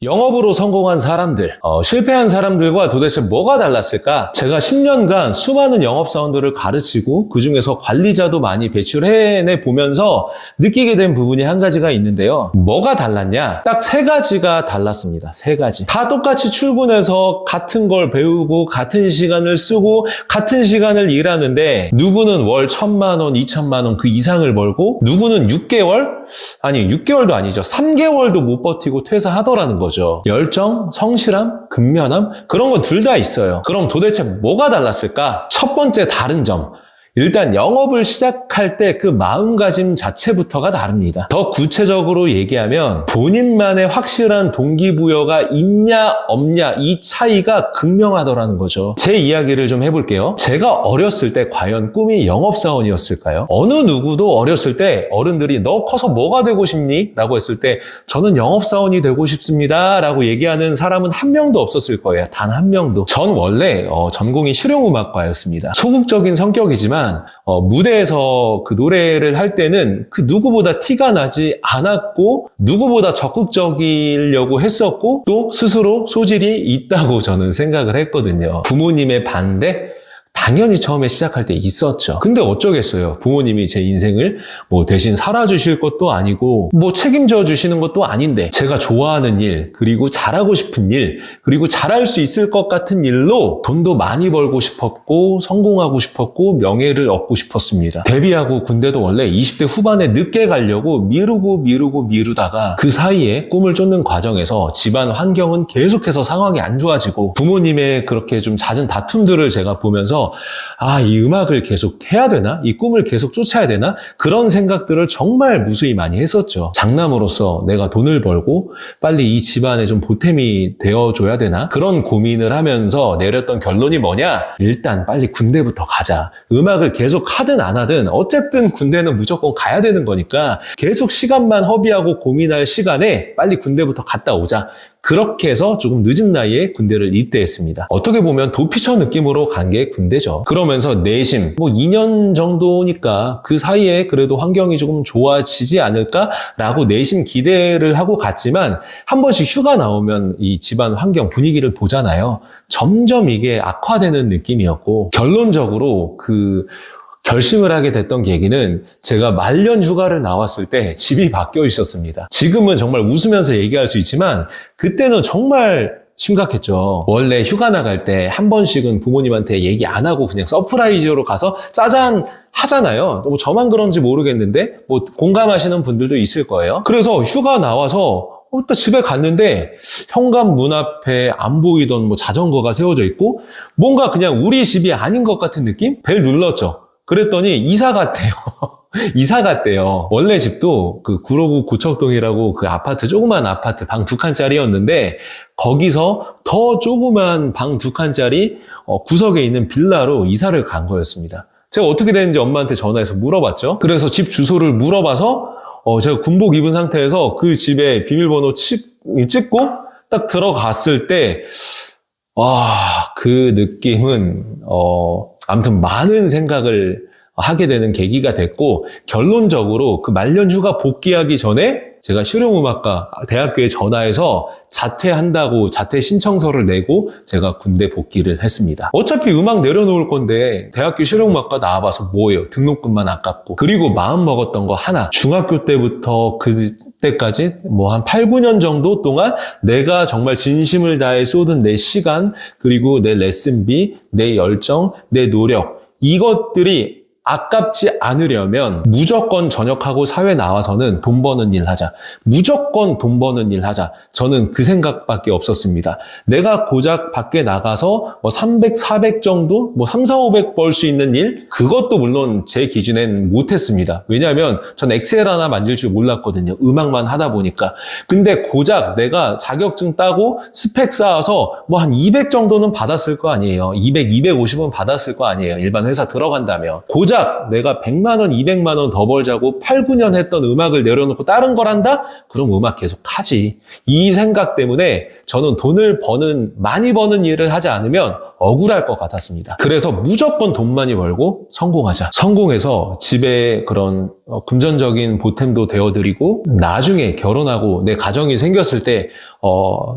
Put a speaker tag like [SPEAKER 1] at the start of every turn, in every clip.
[SPEAKER 1] 영업으로 성공한 사람들, 실패한 사람들과 도대체 뭐가 달랐을까? 제가 10년간 수많은 영업사원들을 가르치고 그 중에서 관리자도 많이 배출해내 보면서 느끼게 된 부분이 한 가지가 있는데요. 뭐가 달랐냐? 딱 세 가지가 달랐습니다. 세 가지. 다 똑같이 출근해서 같은 걸 배우고 같은 시간을 쓰고 같은 시간을 일하는데 누구는 월 1,000만 원, 2,000만 원 그 이상을 벌고 누구는 6개월도 아니죠. 3개월도 못 버티고 퇴사하더라는 거죠. 열정, 성실함, 근면함 그런 건 둘 다 있어요. 그럼 도대체 뭐가 달랐을까? 첫 번째 다른 점. 일단 영업을 시작할 때 그 마음가짐 자체부터가 다릅니다. 더 구체적으로 얘기하면 본인만의 확실한 동기부여가 있냐 없냐 이 차이가 극명하더라는 거죠. 제 이야기를 좀 해볼게요. 제가 어렸을 때 과연 꿈이 영업사원이었을까요? 어느 누구도 어렸을 때 어른들이 너 커서 뭐가 되고 싶니? 라고 했을 때 저는 영업사원이 되고 싶습니다 라고 얘기하는 사람은 한 명도 없었을 거예요. 단 한 명도. 전 원래 전공이 실용음악과였습니다. 소극적인 성격이지만 무대에서 그 노래를 할 때는 그 누구보다 티가 나지 않았고 누구보다 적극적이려고 했었고 또 스스로 소질이 있다고 저는 생각을 했거든요. 부모님의 반대? 당연히 처음에 시작할 때 있었죠. 근데 어쩌겠어요. 부모님이 제 인생을 대신 살아주실 것도 아니고 책임져 주시는 것도 아닌데 제가 좋아하는 일, 그리고 잘하고 싶은 일, 그리고 잘할 수 있을 것 같은 일로 돈도 많이 벌고 싶었고 성공하고 싶었고 명예를 얻고 싶었습니다. 데뷔하고 군대도 원래 20대 후반에 늦게 가려고 미루다가 그 사이에 꿈을 쫓는 과정에서 집안 환경은 계속해서 상황이 안 좋아지고 부모님의 그렇게 좀 잦은 다툼들을 제가 보면서 이 음악을 계속 해야 되나? 이 꿈을 계속 쫓아야 되나? 그런 생각들을 정말 무수히 많이 했었죠. 장남으로서 내가 돈을 벌고 빨리 이 집안에 좀 보탬이 되어줘야 되나? 그런 고민을 하면서 내렸던 결론이 뭐냐? 일단 빨리 군대부터 가자. 음악을 계속 하든 안 하든 어쨌든 군대는 무조건 가야 되는 거니까 계속 시간만 허비하고 고민할 시간에 빨리 군대부터 갔다 오자. 그렇게 해서 조금 늦은 나이에 군대를 입대했습니다. 어떻게 보면 도피처 느낌으로 간 게 군대죠. 그러면서 내심 2년 정도니까 그 사이에 그래도 환경이 조금 좋아지지 않을까라고 내심 기대를 하고 갔지만 한 번씩 휴가 나오면 이 집안 환경 분위기를 보잖아요. 점점 이게 악화되는 느낌이었고 결론적으로 결심을 하게 됐던 계기는 제가 말년 휴가를 나왔을 때 집이 바뀌어 있었습니다. 지금은 정말 웃으면서 얘기할 수 있지만 그때는 정말 심각했죠. 원래 휴가 나갈 때 한 번씩은 부모님한테 얘기 안 하고 그냥 서프라이즈로 가서 짜잔 하잖아요. 저만 그런지 모르겠는데 공감하시는 분들도 있을 거예요. 그래서 휴가 나와서 또 집에 갔는데 현관 문 앞에 안 보이던 자전거가 세워져 있고 뭔가 그냥 우리 집이 아닌 것 같은 느낌? 벨 눌렀죠. 그랬더니 이사 갔대요. 이사 갔대요. 원래 집도 구로구 고척동이라고 그 아파트, 조그만 아파트 방 2칸짜리였는데 거기서 더 조그만 방 2칸짜리 구석에 있는 빌라로 이사를 간 거였습니다. 제가 어떻게 됐는지 엄마한테 전화해서 물어봤죠. 그래서 집 주소를 물어봐서 제가 군복 입은 상태에서 그 집에 비밀번호 찍고 딱 들어갔을 때 그 느낌은 아무튼 많은 생각을 하게 되는 계기가 됐고 결론적으로 그 말년 휴가 복귀하기 전에 제가 실용음악과 대학교에 전화해서 자퇴한다고 자퇴 신청서를 내고 제가 군대 복귀를 했습니다. 어차피 음악 내려놓을 건데 대학교 실용음악과 나와봐서 뭐예요? 등록금만 아깝고. 그리고 마음 먹었던 거 하나. 중학교 때부터 그때까지 한 8, 9년 정도 동안 내가 정말 진심을 다해 쏟은 내 시간, 그리고 내 레슨비, 내 열정, 내 노력 이것들이 아깝지 않으려면 무조건 전역하고 사회 나와서는 돈 버는 일 하자. 무조건 돈 버는 일 하자. 저는 그 생각밖에 없었습니다. 내가 고작 밖에 나가서 300, 400 정도? 3, 4, 500 벌 수 있는 일? 그것도 물론 제 기준엔 못했습니다. 왜냐하면 전 엑셀 하나 만질 줄 몰랐거든요. 음악만 하다 보니까. 근데 고작 내가 자격증 따고 스펙 쌓아서 한 200 정도는 받았을 거 아니에요. 200, 250은 받았을 거 아니에요. 일반 회사 들어간다면. 고작 내가 100만 원, 200만 원 더 벌자고 8, 9년 했던 음악을 내려놓고 다른 걸 한다? 그럼 음악 계속 하지. 이 생각 때문에 저는 돈을 많이 버는 일을 하지 않으면 억울할 것 같았습니다. 그래서 무조건 돈 많이 벌고 성공하자. 성공해서 집에 그런 금전적인 보탬도 되어드리고 나중에 결혼하고 내 가정이 생겼을 때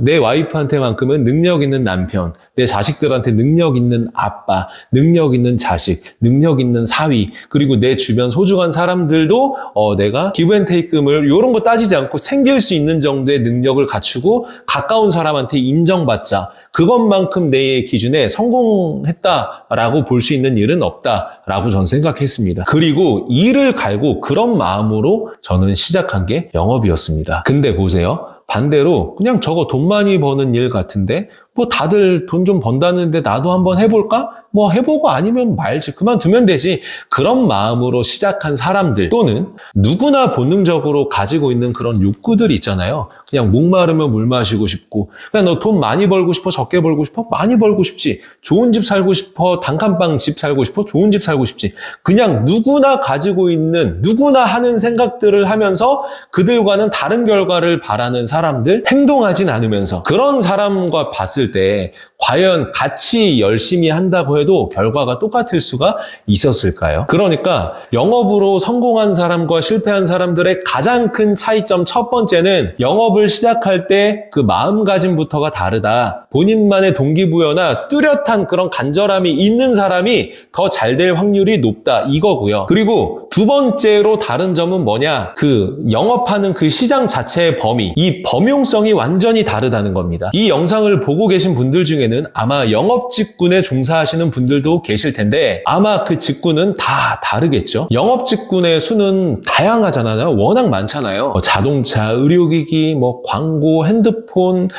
[SPEAKER 1] 내 와이프한테만큼은 능력 있는 남편, 내 자식들한테 능력 있는 아빠, 능력 있는 자식, 능력 있는 사위, 그리고 내 주변 소중한 사람들도 내가 기브앤테이크을 이런 거 따지지 않고 챙길 수 있는 정도의 능력을 갖추고 가까운 사람한테 인정받자. 그것만큼 내 기준에 성공했다라고 볼 수 있는 일은 없다라고 저는 생각했습니다. 그리고 이를 갈고 그런 마음으로 저는 시작한 게 영업이었습니다. 근데 보세요. 반대로 그냥 저거 돈 많이 버는 일 같은데 뭐 다들 돈 좀 번다는데 나도 한번 해볼까? 뭐 해보고 아니면 말지, 그만두면 되지. 그런 마음으로 시작한 사람들 또는 누구나 본능적으로 가지고 있는 그런 욕구들이 있잖아요. 그냥 목마르면 물 마시고 싶고, 그냥 너 돈 많이 벌고 싶어? 적게 벌고 싶어? 많이 벌고 싶지. 좋은 집 살고 싶어? 단칸방 집 살고 싶어? 좋은 집 살고 싶지. 그냥 누구나 가지고 있는, 누구나 하는 생각들을 하면서 그들과는 다른 결과를 바라는 사람들, 행동하진 않으면서 그런 사람과 봤을 때 과연 같이 열심히 한다고 해도 결과가 똑같을 수가 있었을까요? 그러니까 영업으로 성공한 사람과 실패한 사람들의 가장 큰 차이점 첫 번째는 영업을 시작할 때 그 마음가짐부터가 다르다. 본인만의 동기부여나 뚜렷한 그런 간절함이 있는 사람이 더 잘 될 확률이 높다. 이거고요. 그리고 두 번째로 다른 점은 뭐냐? 그 영업하는 그 시장 자체의 범위, 이 범용성이 완전히 다르다는 겁니다. 이 영상을 보고 계신 분들 중에는 아마 영업 직군에 종사하시는 분들도 계실 텐데 아마 그 직군은 다 다르겠죠. 영업 직군의 수는 다양하잖아요. 워낙 많잖아요. 자동차, 의료기기, 광고, 핸드폰,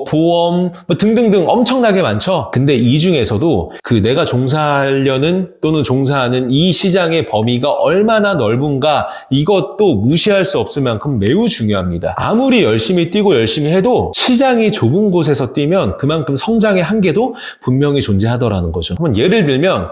[SPEAKER 1] 보험, 등등등 엄청나게 많죠. 근데 이 중에서도 그 내가 종사하려는 또는 종사하는 이 시장의 범위가 얼마나 넓은가, 이것도 무시할 수 없을 만큼 매우 중요합니다. 아무리 열심히 뛰고 열심히 해도 시장이 좁은 곳에서 뛰면 그만큼 성장의 한계도 분명히 존재하더라는 거죠. 한번 예를 들면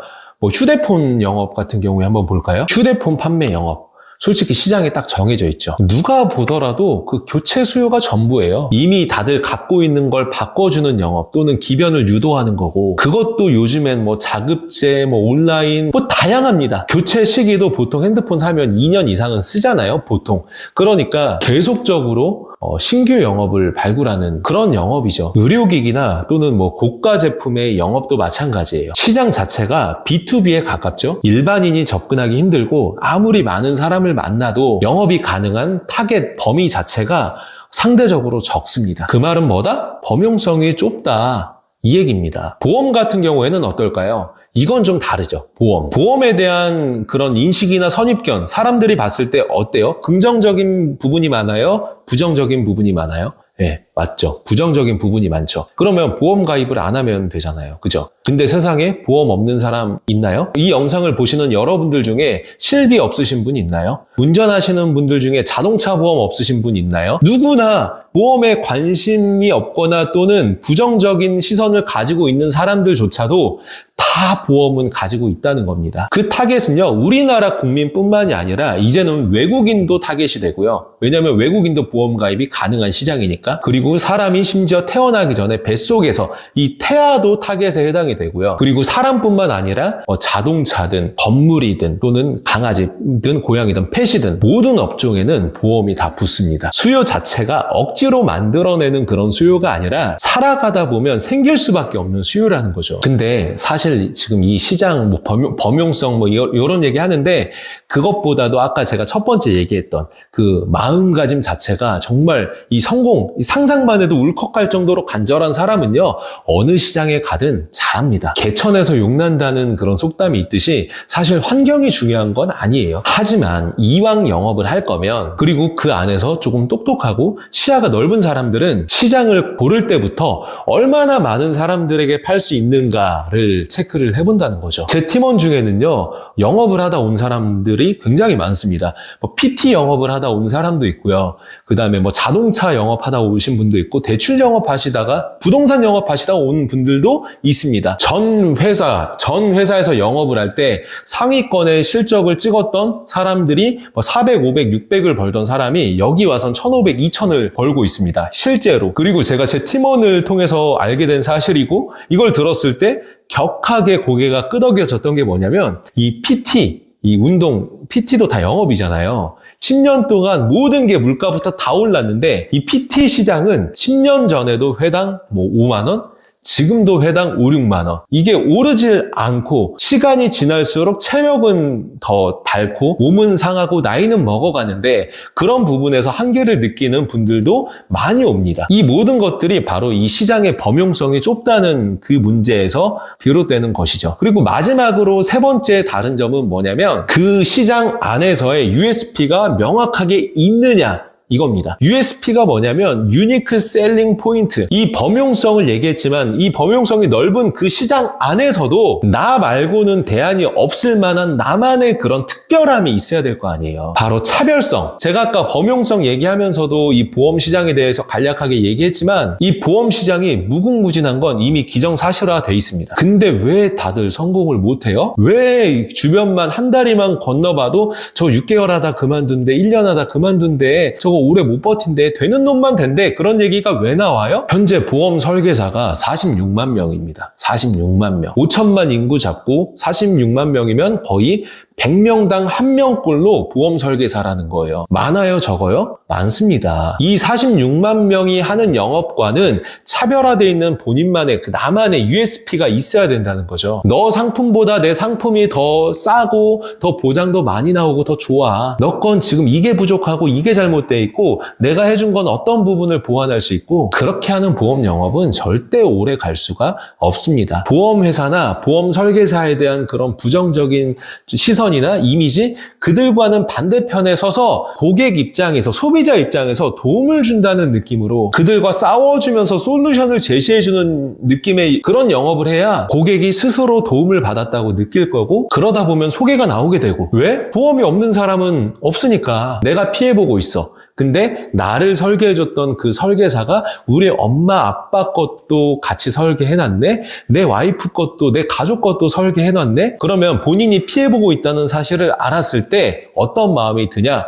[SPEAKER 1] 휴대폰 영업 같은 경우에 한번 볼까요? 휴대폰 판매 영업. 솔직히 시장이 딱 정해져 있죠. 누가 보더라도 그 교체 수요가 전부예요. 이미 다들 갖고 있는 걸 바꿔주는 영업 또는 기변을 유도하는 거고, 그것도 요즘엔 자급제, 온라인, 다양합니다. 교체 시기도 보통 핸드폰 사면 2년 이상은 쓰잖아요, 보통. 그러니까 계속적으로 신규 영업을 발굴하는 그런 영업이죠. 의료기기나 또는 고가 제품의 영업도 마찬가지예요. 시장 자체가 B2B에 가깝죠. 일반인이 접근하기 힘들고 아무리 많은 사람을 만나도 영업이 가능한 타겟 범위 자체가 상대적으로 적습니다. 그 말은 뭐다? 범용성이 좁다. 이 얘기입니다. 보험 같은 경우에는 어떨까요? 이건 좀 다르죠. 보험에 대한 그런 인식이나 선입견, 사람들이 봤을 때 어때요? 긍정적인 부분이 많아요? 부정적인 부분이 많아요? 네, 맞죠. 부정적인 부분이 많죠. 그러면 보험 가입을 안 하면 되잖아요. 그죠? 근데 세상에 보험 없는 사람 있나요? 이 영상을 보시는 여러분들 중에 실비 없으신 분 있나요? 운전하시는 분들 중에 자동차 보험 없으신 분 있나요? 누구나 보험에 관심이 없거나 또는 부정적인 시선을 가지고 있는 사람들조차도 다 보험은 가지고 있다는 겁니다. 그 타겟은요, 우리나라 국민뿐만이 아니라 이제는 외국인도 타겟이 되고요. 왜냐하면 외국인도 보험 가입이 가능한 시장이니까. 그리고 사람이 심지어 태어나기 전에 뱃속에서 이 태아도 타겟에 해당이 되고요. 그리고 사람뿐만 아니라 자동차든 건물이든 또는 강아지든 고양이든 펫이든 모든 업종에는 보험이 다 붙습니다. 수요 자체가 억지로 만들어내는 그런 수요가 아니라 살아가다 보면 생길 수밖에 없는 수요라는 거죠. 근데 사실 지금 이 시장 범용성 이런 얘기 하는데, 그것보다도 아까 제가 첫 번째 얘기했던 그 마음가짐 자체가 정말 이 성공, 이 상상만 해도 울컥할 정도로 간절한 사람은요, 어느 시장에 가든 잘합니다. 개천에서 용난다는 그런 속담이 있듯이 사실 환경이 중요한 건 아니에요. 하지만 이왕 영업을 할 거면, 그리고 그 안에서 조금 똑똑하고 시야가 넓은 사람들은 시장을 고를 때부터 얼마나 많은 사람들에게 팔 수 있는가를 체크를 해본다는 거죠. 제 팀원 중에는요, 영업을 하다 온 사람들이 굉장히 많습니다. PT 영업을 하다 온 사람도 있고요. 그 다음에 자동차 영업하다 오신 분도 있고, 대출 영업하시다가 부동산 영업하시다 온 분들도 있습니다. 전 회사에서 영업을 할 때 상위권의 실적을 찍었던 사람들이 400, 500, 600을 벌던 사람이 여기 와선 1,500, 2,000을 벌고 있습니다. 실제로. 그리고 제가 제 팀원을 통해서 알게 된 사실이고, 이걸 들었을 때 격하게 고개가 끄덕여졌던 게 뭐냐면 이 PT, 이 운동, PT도 다 영업이잖아요. 10년 동안 모든 게 물가부터 다 올랐는데 이 PT 시장은 10년 전에도 회당 5만 원? 지금도 회당 5, 6만 원. 이게 오르질 않고 시간이 지날수록 체력은 더 닳고 몸은 상하고 나이는 먹어가는데 그런 부분에서 한계를 느끼는 분들도 많이 옵니다. 이 모든 것들이 바로 이 시장의 범용성이 좁다는 그 문제에서 비롯되는 것이죠. 그리고 마지막으로 세 번째 다른 점은 뭐냐면 그 시장 안에서의 USP가 명확하게 있느냐 이겁니다. USP가 뭐냐면 유니크 셀링 포인트. 이 범용성을 얘기했지만 이 범용성이 넓은 그 시장 안에서도 나 말고는 대안이 없을 만한 나만의 그런 특별함이 있어야 될 거 아니에요. 바로 차별성. 제가 아까 범용성 얘기하면서도 이 보험 시장에 대해서 간략하게 얘기했지만 이 보험 시장이 무궁무진한 건 이미 기정사실화돼 있습니다. 근데 왜 다들 성공을 못해요? 왜 주변만 한 다리만 건너봐도 저 6개월 하다 그만둔대, 1년 하다 그만둔대, 저거 오래 못 버틴대, 되는 놈만 된대, 그런 얘기가 왜 나와요? 현재 보험 설계사가 46만 명입니다. 46만 명. 5천만 인구 잡고 46만 명이면 거의 100명당 1명꼴로 보험 설계사라는 거예요. 많아요, 적어요? 많습니다. 이 46만 명이 하는 영업과는 차별화되어 있는 본인만의 그 나만의 USP가 있어야 된다는 거죠. 너 상품보다 내 상품이 더 싸고 더 보장도 많이 나오고 더 좋아. 너 건 지금 이게 부족하고 이게 잘못돼 있고 내가 해준 건 어떤 부분을 보완할 수 있고, 그렇게 하는 보험 영업은 절대 오래 갈 수가 없습니다. 보험회사나 보험 설계사에 대한 그런 부정적인 시선이나 이미지, 그들과는 반대편에 서서 고객 입장에서, 소비자 입장에서 도움을 준다는 느낌으로 그들과 싸워주면서 솔루션을 제시해주는 느낌의 그런 영업을 해야 고객이 스스로 도움을 받았다고 느낄 거고, 그러다 보면 소개가 나오게 되고. 왜? 보험이 없는 사람은 없으니까. 내가 피해보고 있어. 근데 나를 설계해줬던 그 설계사가 우리 엄마 아빠 것도 같이 설계해놨네? 내 와이프 것도, 내 가족 것도 설계해놨네? 그러면 본인이 피해보고 있다는 사실을 알았을 때 어떤 마음이 드냐?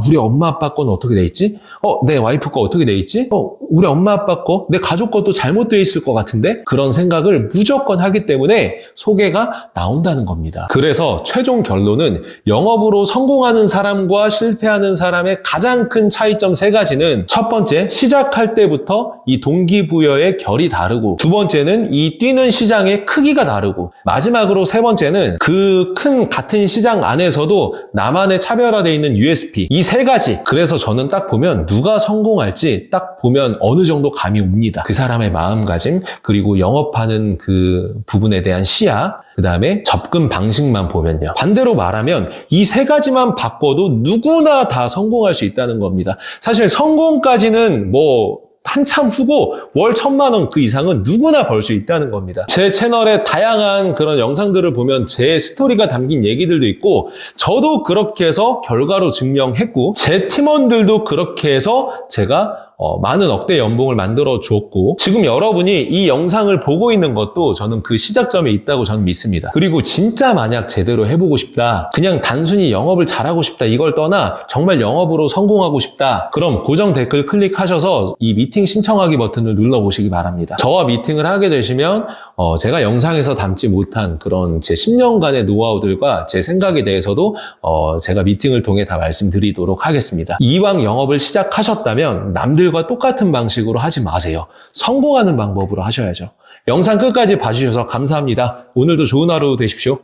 [SPEAKER 1] 우리 엄마 아빠 건 어떻게 돼 있지? 내 와이프 거 어떻게 돼 있지? 우리 엄마 아빠 거, 내 가족 것도 잘못되어 있을 것 같은데? 그런 생각을 무조건 하기 때문에 소개가 나온다는 겁니다. 그래서 최종 결론은 영업으로 성공하는 사람과 실패하는 사람의 가장 큰 차이점 세 가지는, 첫 번째, 시작할 때부터 이 동기부여의 결이 다르고, 두 번째는 이 뛰는 시장의 크기가 다르고, 마지막으로 세 번째는 그 큰 같은 시장 안에서도 나만의 차별화되어 있는 USP, 이 세 가지. 그래서 저는 딱 보면 누가 성공할지 딱 보면 어느 정도 감이 옵니다. 그 사람의 마음가짐, 그리고 영업하는 그 부분에 대한 시야, 그 다음에 접근 방식만 보면요. 반대로 말하면 이 세 가지만 바꿔도 누구나 다 성공할 수 있다는 겁니다. 사실 성공까지는 한참 후고 월 1,000만 원 그 이상은 누구나 벌 수 있다는 겁니다. 제 채널에 다양한 그런 영상들을 보면 제 스토리가 담긴 얘기들도 있고, 저도 그렇게 해서 결과로 증명했고, 제 팀원들도 그렇게 해서 제가 많은 억대 연봉을 만들어 줬고, 지금 여러분이 이 영상을 보고 있는 것도 저는 그 시작점에 있다고 저는 믿습니다. 그리고 진짜 만약 제대로 해보고 싶다, 그냥 단순히 영업을 잘하고 싶다, 이걸 떠나 정말 영업으로 성공하고 싶다, 그럼 고정 댓글 클릭하셔서 이 미팅 신청하기 버튼을 눌러보시기 바랍니다. 저와 미팅을 하게 되시면 제가 영상에서 담지 못한 그런 제 10년간의 노하우들과 제 생각에 대해서도 제가 미팅을 통해 다 말씀드리도록 하겠습니다. 이왕 영업을 시작하셨다면 남들과 똑같은 방식으로 하지 마세요. 성공하는 방법으로 하셔야죠. 영상 끝까지 봐주셔서 감사합니다. 오늘도 좋은 하루 되십시오.